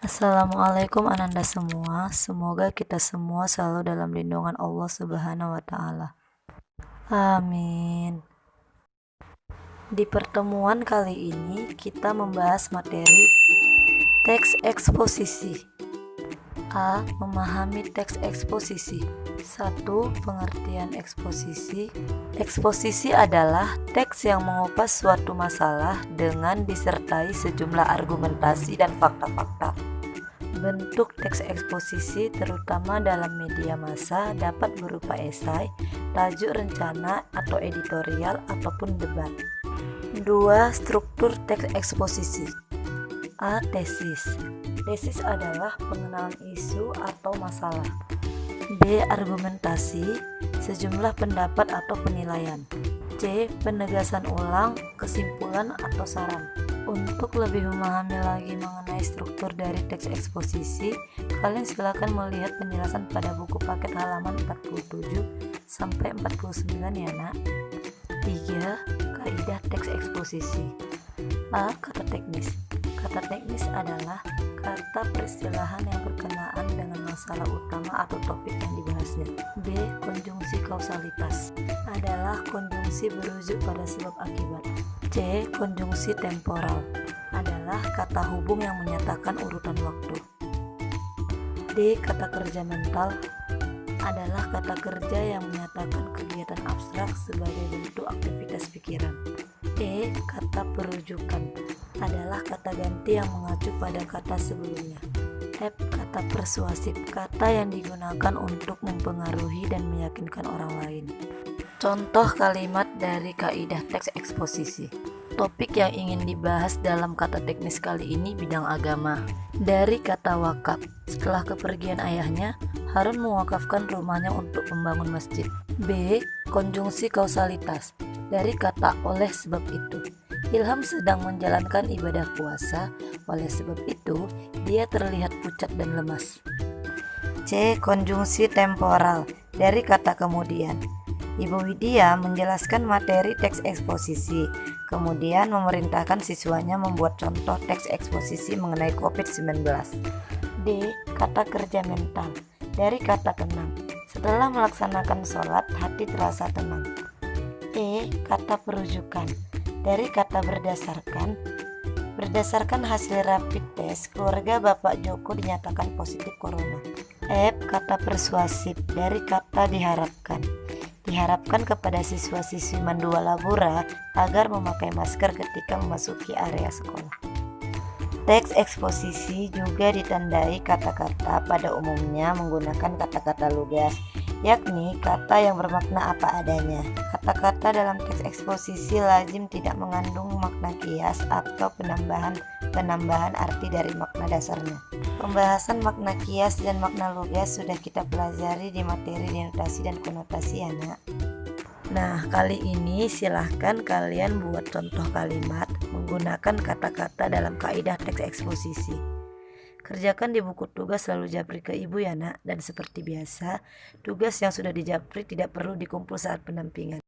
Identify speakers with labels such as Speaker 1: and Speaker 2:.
Speaker 1: Assalamualaikum ananda semua. Semoga kita semua selalu dalam lindungan Allah Subhanahu wa taala. Amin. Di pertemuan kali ini kita membahas materi teks eksposisi. A. Memahami teks eksposisi. 1. Pengertian eksposisi. Eksposisi adalah teks yang mengupas suatu masalah dengan disertai sejumlah argumentasi dan fakta-fakta. Bentuk teks eksposisi terutama dalam media massa dapat berupa esai, tajuk rencana atau editorial ataupun debat. 2. Struktur teks eksposisi. A. Tesis. Tesis adalah pengenalan isu atau masalah. B. Argumentasi, sejumlah pendapat atau penilaian. C. Penegasan ulang, kesimpulan atau saran. Untuk lebih memahami lagi mengenai struktur dari teks eksposisi, kalian silakan melihat penjelasan pada buku paket halaman 47 sampai 49 ya nak. 3. Kaidah teks eksposisi. A. Kata teknis. Kata teknis adalah kata peristilahan yang berkenaan dengan masalah utama atau topik yang dibahasnya. B. Konjungsi kausalitas adalah konjungsi berujuk pada sebab akibat. C. Konjungsi temporal adalah kata hubung yang menyatakan urutan waktu. D. Kata kerja mental adalah kata kerja yang menyatakan kegiatan abstrak sebagai bentuk aktivitas pikiran. E. Kata perujukan adalah kata ganti yang mengacu pada kata sebelumnya. F. Kata persuasif, kata yang digunakan untuk mempengaruhi dan meyakinkan orang lain. Contoh kalimat dari kaidah teks eksposisi. Topik yang ingin dibahas dalam kata teknis kali ini bidang agama. Dari kata wakaf, setelah kepergian ayahnya, Harun mewakafkan rumahnya untuk membangun masjid. B. Konjungsi kausalitas. Dari kata oleh sebab itu, Ilham sedang menjalankan ibadah puasa, oleh sebab itu dia terlihat pucat dan lemas. C. Konjungsi temporal. Dari kata kemudian, Ibu Widya menjelaskan materi teks eksposisi, kemudian memerintahkan siswanya membuat contoh teks eksposisi mengenai COVID-19. D. Kata kerja mental. Dari kata tenang, setelah melaksanakan sholat, hati terasa tenang. E. Kata perujukan. Dari kata berdasarkan hasil rapid test, keluarga Bapak Joko dinyatakan positif corona. F. Kata persuasif. Dari kata diharapkan kepada siswa-siswi Mandua Labura agar memakai masker ketika memasuki area sekolah. Teks eksposisi juga ditandai kata-kata pada umumnya menggunakan kata-kata lugas, yakni kata yang bermakna apa adanya. Kata-kata dalam teks eksposisi lazim tidak mengandung makna kias atau penambahan arti dari makna dasarnya. Pembahasan makna kias dan makna lugas sudah kita pelajari di materi denotasi dan konotasi ya nak. Nah, kali ini silahkan kalian buat contoh kalimat menggunakan kata-kata dalam kaidah teks eksposisi. Kerjakan di buku tugas lalu japri ke ibu ya nak. Dan seperti biasa, tugas yang sudah dijapri tidak perlu dikumpul saat pendampingan.